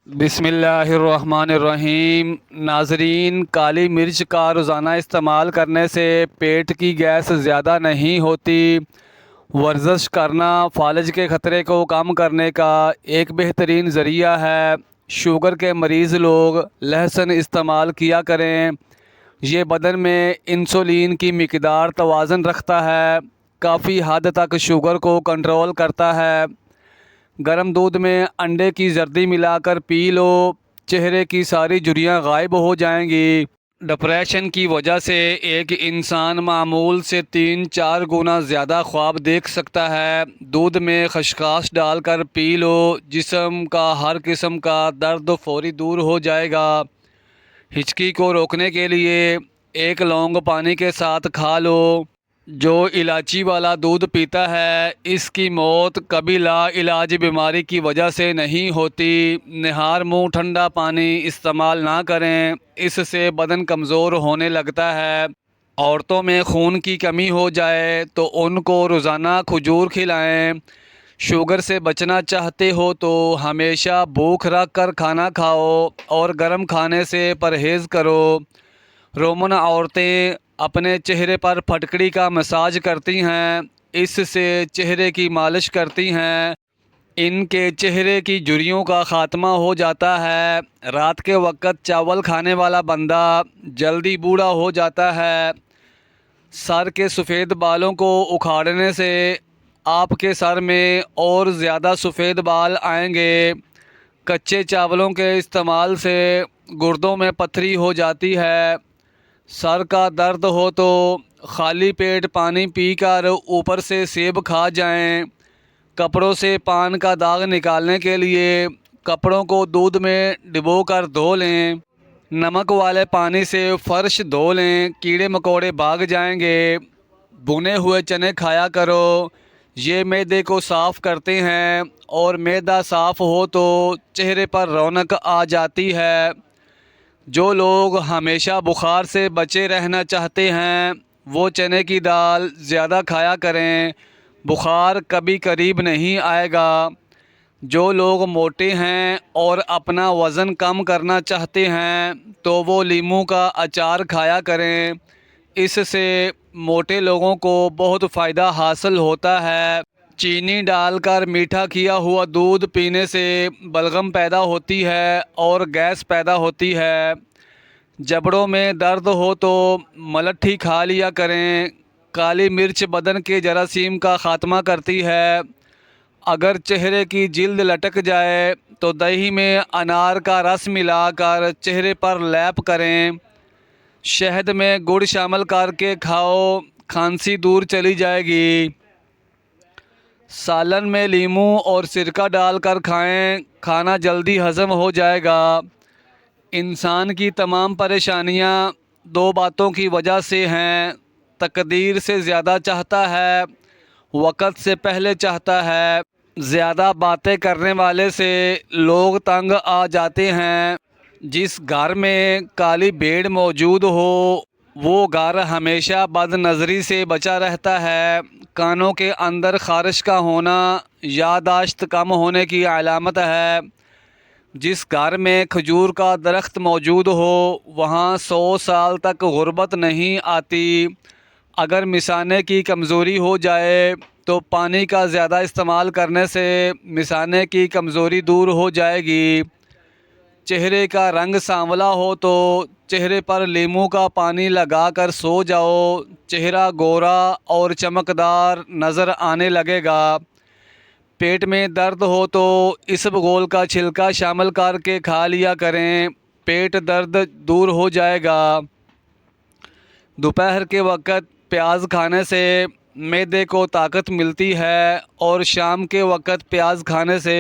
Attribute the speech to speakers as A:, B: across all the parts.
A: بسم اللہ الرحمن الرحیم۔ ناظرین، کالی مرچ کا روزانہ استعمال کرنے سے پیٹ کی گیس زیادہ نہیں ہوتی۔ ورزش کرنا فالج کے خطرے کو کم کرنے کا ایک بہترین ذریعہ ہے۔ شوگر کے مریض لوگ لہسن استعمال کیا کریں۔ یہ بدن میں انسولین کی مقدار توازن رکھتا ہے، کافی حد تک شوگر کو کنٹرول کرتا ہے۔ گرم دودھ میں انڈے کی زردی ملا کر پی لو، چہرے کی ساری جھریاں غائب ہو جائیں گی۔ ڈپریشن کی وجہ سے ایک انسان معمول سے 3-4 گنا زیادہ خواب دیکھ سکتا ہے۔ دودھ میں خسخاس ڈال کر پی لو، جسم کا ہر قسم کا درد فوری دور ہو جائے گا۔ ہچکی کو روکنے کے لیے ایک لونگ پانی کے ساتھ کھا لو۔ جو الائچی والا دودھ پیتا ہے، اس کی موت کبھی لا علاج بیماری کی وجہ سے نہیں ہوتی۔ نہار منہ ٹھنڈا پانی استعمال نہ کریں، اس سے بدن کمزور ہونے لگتا ہے۔ عورتوں میں خون کی کمی ہو جائے تو ان کو روزانہ کھجور کھلائیں۔ شوگر سے بچنا چاہتے ہو تو ہمیشہ بھوک رکھ کر کھانا کھاؤ اور گرم کھانے سے پرہیز کرو۔ رومن عورتیں اپنے چہرے پر پھٹکڑی کا مساج کرتی ہیں، اس سے چہرے کی مالش کرتی ہیں۔ ان کے چہرے کی جھریوں کا خاتمہ ہو جاتا ہے۔ رات کے وقت چاول کھانے والا بندہ جلدی بوڑھا ہو جاتا ہے۔ سر کے سفید بالوں کو اکھاڑنے سے آپ کے سر میں اور زیادہ سفید بال آئیں گے۔ کچے چاولوں کے استعمال سے گردوں میں پتھری ہو جاتی ہے۔ سر کا درد ہو تو خالی پیٹ پانی پی کر اوپر سے سیب کھا جائیں۔ کپڑوں سے پان کا داغ نکالنے کے لیے کپڑوں کو دودھ میں ڈبو کر دھو لیں۔ نمک والے پانی سے فرش دھو لیں، کیڑے مکوڑے بھاگ جائیں گے۔ بھنے ہوئے چنے کھایا کرو، یہ معدے کو صاف کرتے ہیں اور معدہ صاف ہو تو چہرے پر رونق آ جاتی ہے۔ جو لوگ ہمیشہ بخار سے بچے رہنا چاہتے ہیں، وہ چنے کی دال زیادہ کھایا کریں، بخار کبھی قریب نہیں آئے گا۔ جو لوگ موٹے ہیں اور اپنا وزن کم کرنا چاہتے ہیں تو وہ لیموں کا اچار کھایا کریں، اس سے موٹے لوگوں کو بہت فائدہ حاصل ہوتا ہے۔ چینی ڈال کر میٹھا کیا ہوا دودھ پینے سے بلغم پیدا ہوتی ہے اور گیس پیدا ہوتی ہے۔ جبڑوں میں درد ہو تو ملٹھی کھا لیا کریں۔ کالی مرچ بدن کے جراثیم کا خاتمہ کرتی ہے۔ اگر چہرے کی جلد لٹک جائے تو دہی میں انار کا رس ملا کر چہرے پر لیپ کریں۔ شہد میں گڑ شامل کر کے کھاؤ، کھانسی دور چلی جائے گی۔ سالن میں لیموں اور سرکہ ڈال کر کھائیں، کھانا جلدی ہضم ہو جائے گا۔ انسان کی تمام پریشانیاں 2 باتوں کی وجہ سے ہیں: تقدیر سے زیادہ چاہتا ہے، وقت سے پہلے چاہتا ہے۔ زیادہ باتیں کرنے والے سے لوگ تنگ آ جاتے ہیں۔ جس گھر میں کالی بھیڑ موجود ہو وہ گھر ہمیشہ بد نظری سے بچا رہتا ہے۔ کانوں کے اندر خارش کا ہونا یادداشت کم ہونے کی علامت ہے۔ جس گھر میں کھجور کا درخت موجود ہو وہاں 100 سال تک غربت نہیں آتی۔ اگر مثانے کی کمزوری ہو جائے تو پانی کا زیادہ استعمال کرنے سے مثانے کی کمزوری دور ہو جائے گی۔ چہرے کا رنگ سانولا ہو تو چہرے پر لیموں کا پانی لگا کر سو جاؤ، چہرہ گورا اور چمکدار نظر آنے لگے گا۔ پیٹ میں درد ہو تو اسبگول کا چھلکا شامل کر کے کھا لیا کریں، پیٹ درد دور ہو جائے گا۔ دوپہر کے وقت پیاز کھانے سے معدے کو طاقت ملتی ہے اور شام کے وقت پیاز کھانے سے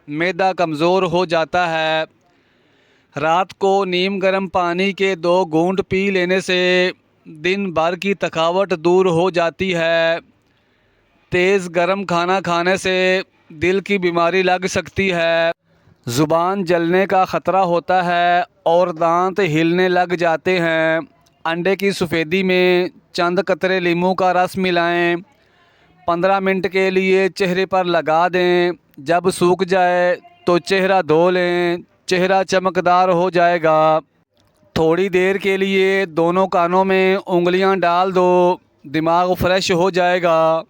A: معدہ کمزور ہو جاتا ہے۔ رات کو نیم گرم پانی کے 2 گھونٹ پی لینے سے دن بھر کی تھکاوٹ دور ہو جاتی ہے۔ تیز گرم کھانا کھانے سے دل کی بیماری لگ سکتی ہے۔ زبان جلنے کا خطرہ ہوتا ہے اور دانت ہلنے لگ جاتے ہیں۔ انڈے کی سفیدی میں چند قطرے لیموں کا رس ملائیں، 15 منٹ کے لیے چہرے پر لگا دیں۔ جب سوکھ جائے تو چہرہ دھو لیں، چہرہ چمکدار ہو جائے گا۔ تھوڑی دیر کے لیے دونوں کانوں میں انگلیاں ڈال دو، دماغ فریش ہو جائے گا۔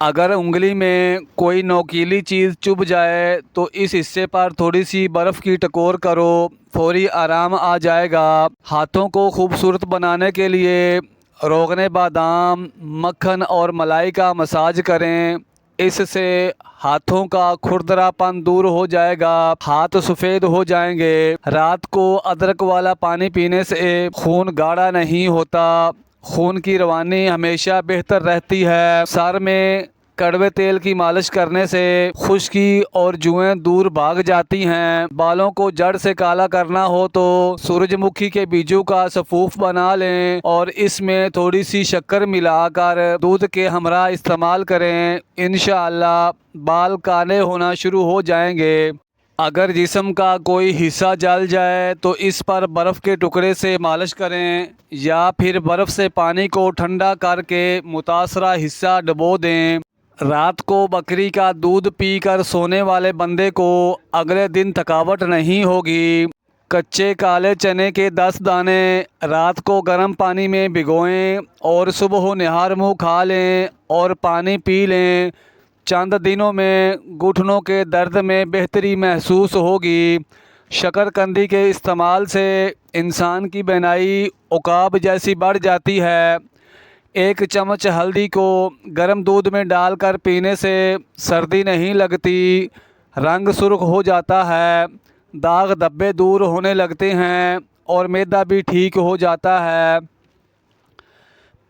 A: اگر انگلی میں کوئی نوکیلی چیز چبھ جائے تو اس حصے پر تھوڑی سی برف کی ٹکور کرو، فوری آرام آ جائے گا۔ ہاتھوں کو خوبصورت بنانے کے لیے روغن بادام، مکھن اور ملائی کا مساج کریں، اس سے ہاتھوں کا کھردرا پن دور ہو جائے گا، ہاتھ سفید ہو جائیں گے۔ رات کو ادرک والا پانی پینے سے خون گاڑھا نہیں ہوتا، خون کی روانی ہمیشہ بہتر رہتی ہے۔ سر میں کڑوے تیل کی مالش کرنے سے خشکی اور جوئیں دور بھاگ جاتی ہیں۔ بالوں کو جڑ سے کالا کرنا ہو تو سورج مکھی کے بیجوں کا سفوف بنا لیں اور اس میں تھوڑی سی شکر ملا کر دودھ کے ہمراہ استعمال کریں، انشاءاللہ بال کالے ہونا شروع ہو جائیں گے۔ اگر جسم کا کوئی حصہ جل جائے تو اس پر برف کے ٹکڑے سے مالش کریں یا پھر برف سے پانی کو ٹھنڈا کر کے متاثرہ حصہ ڈبو دیں۔ رات کو بکری کا دودھ پی کر سونے والے بندے کو اگلے دن تھکاوٹ نہیں ہوگی۔ کچے کالے چنے کے 10 دانے رات کو گرم پانی میں بھگوئیں اور صبح نہار منہ کھا لیں اور پانی پی لیں۔ چند دنوں میں گھٹنوں کے درد میں بہتری محسوس ہوگی۔ شکر قندی کے استعمال سے انسان کی بینائی عقاب جیسی بڑھ جاتی ہے۔ 1 چمچ ہلدی کو گرم دودھ میں ڈال کر پینے سے سردی نہیں لگتی، رنگ سرخ ہو جاتا ہے، داغ دھبے دور ہونے لگتے ہیں اور معدہ بھی ٹھیک ہو جاتا ہے۔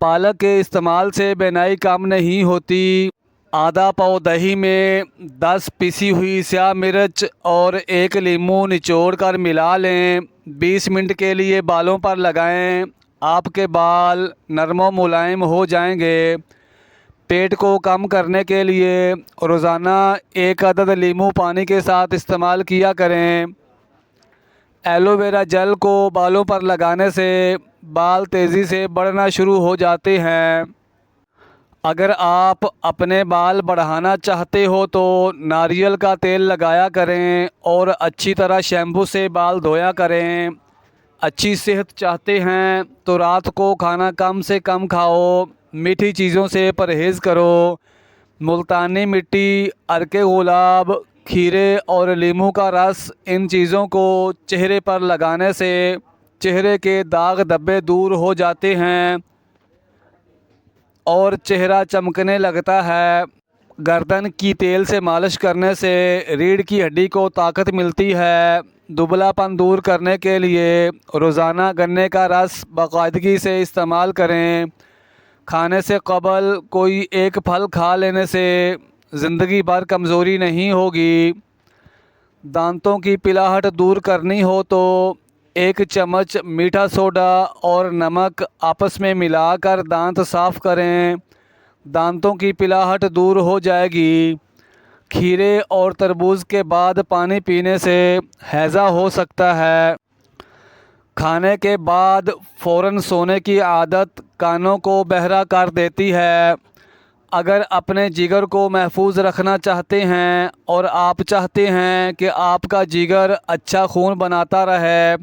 A: پالک کے استعمال سے بینائی کم نہیں ہوتی۔ آدھا پاؤ دہی میں 10 پیسی ہوئی سیاہ مرچ اور 1 لیموں نچوڑ کر ملا لیں، 20 منٹ کے لیے بالوں پر لگائیں، آپ کے بال نرم و ملائم ہو جائیں گے۔ پیٹ کو کم کرنے کے لیے روزانہ 1 عدد لیموں پانی کے ساتھ استعمال کیا کریں۔ ایلو ویرا جل کو بالوں پر لگانے سے بال تیزی سے بڑھنا شروع ہو جاتے ہیں۔ اگر آپ اپنے بال بڑھانا چاہتے ہو تو ناریل کا تیل لگایا کریں اور اچھی طرح شیمپو سے بال دھویا کریں۔ اچھی صحت چاہتے ہیں تو رات کو کھانا کم سے کم کھاؤ، میٹھی چیزوں سے پرہیز کرو۔ ملتانی مٹی، عرق گلاب، کھیرے اور لیموں کا رس، ان چیزوں کو چہرے پر لگانے سے چہرے کے داغ دھبے دور ہو جاتے ہیں اور چہرہ چمکنے لگتا ہے۔ گردن کی تیل سے مالش کرنے سے ریڑھ کی ہڈی کو طاقت ملتی ہے۔ دبلا پن دور کرنے کے لیے روزانہ گنے کا رس باقاعدگی سے استعمال کریں۔ کھانے سے قبل کوئی 1 پھل کھا لینے سے زندگی بھر کمزوری نہیں ہوگی۔ دانتوں کی پلاہٹ دور کرنی ہو تو 1 چمچ میٹھا سوڈا اور نمک آپس میں ملا کر دانت صاف کریں، دانتوں کی پلاہٹ دور ہو جائے گی۔ کھیرے اور تربوز کے بعد پانی پینے سے ہیضہ ہو سکتا ہے۔ کھانے کے بعد فوراً سونے کی عادت کانوں کو بہرا کر دیتی ہے۔ اگر اپنے جگر کو محفوظ رکھنا چاہتے ہیں اور آپ چاہتے ہیں کہ آپ کا جگر اچھا خون بناتا رہے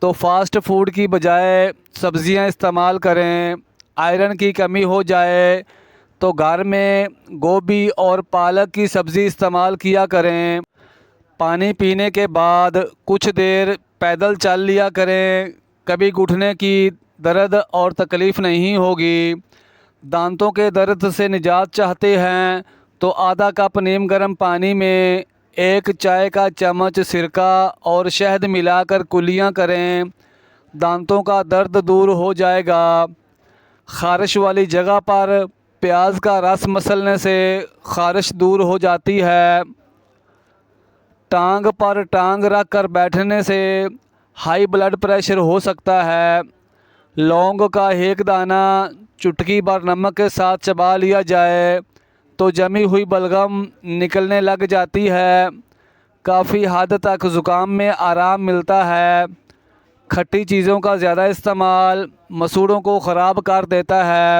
A: تو فاسٹ فوڈ کی بجائے سبزیاں استعمال کریں۔ آئرن کی کمی ہو جائے تو گھر میں گوبھی اور پالک کی سبزی استعمال کیا کریں۔ پانی پینے کے بعد کچھ دیر پیدل چل لیا کریں، کبھی گھٹنے کی درد اور تکلیف نہیں ہوگی۔ دانتوں کے درد سے نجات چاہتے ہیں تو آدھا کپ نیم گرم پانی میں 1 چائے کا چمچ سرکہ اور شہد ملا کر کلیاں کریں، دانتوں کا درد دور ہو جائے گا۔ خارش والی جگہ پر پیاز کا رس مسلنے سے خارش دور ہو جاتی ہے۔ ٹانگ پر ٹانگ رکھ کر بیٹھنے سے ہائی بلڈ پریشر ہو سکتا ہے۔ لونگ کا 1 دانہ چٹکی بھر نمک کے ساتھ چبا لیا جائے تو جمی ہوئی بلغم نکلنے لگ جاتی ہے، کافی حد تک زکام میں آرام ملتا ہے۔ کھٹی چیزوں کا زیادہ استعمال مسوڑھوں کو خراب کر دیتا ہے۔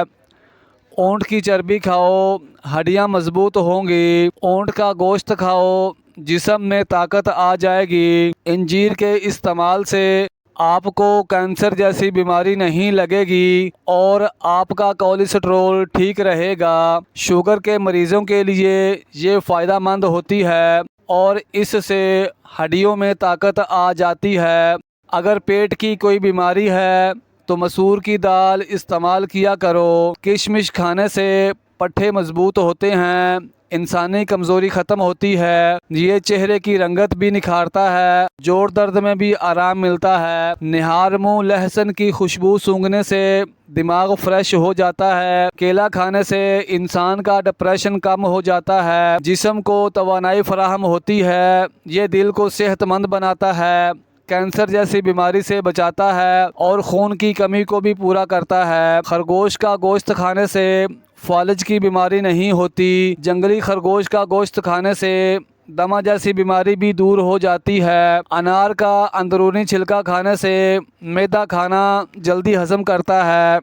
A: اونٹ کی چربی کھاؤ، ہڈیاں مضبوط ہوں گی۔ اونٹ کا گوشت کھاؤ جسم میں طاقت آ جائے گی۔ انجیر کے استعمال سے آپ کو کینسر جیسی بیماری نہیں لگے گی اور آپ کا کولیسٹرول ٹھیک رہے گا۔ شوگر کے مریضوں کے لیے یہ فائدہ مند ہوتی ہے اور اس سے ہڈیوں میں طاقت آ جاتی ہے۔ اگر پیٹ کی کوئی بیماری ہے تو مسور کی دال استعمال کیا کرو۔ کشمش کھانے سے پٹھے مضبوط ہوتے ہیں، انسانی کمزوری ختم ہوتی ہے، یہ چہرے کی رنگت بھی نکھارتا ہے، جوڑ درد میں بھی آرام ملتا ہے۔ نہار منہ لہسن کی خوشبو سونگھنے سے دماغ فریش ہو جاتا ہے۔ کیلا کھانے سے انسان کا ڈپریشن کم ہو جاتا ہے، جسم کو توانائی فراہم ہوتی ہے، یہ دل کو صحت مند بناتا ہے، کینسر جیسی بیماری سے بچاتا ہے اور خون کی کمی کو بھی پورا کرتا ہے۔ خرگوش کا گوشت کھانے سے فالج کی بیماری نہیں ہوتی۔ جنگلی خرگوش کا گوشت کھانے سے دمہ جیسی بیماری بھی دور ہو جاتی ہے۔ انار کا اندرونی چھلکا کھانے سے معدہ کھانا جلدی ہضم کرتا ہے۔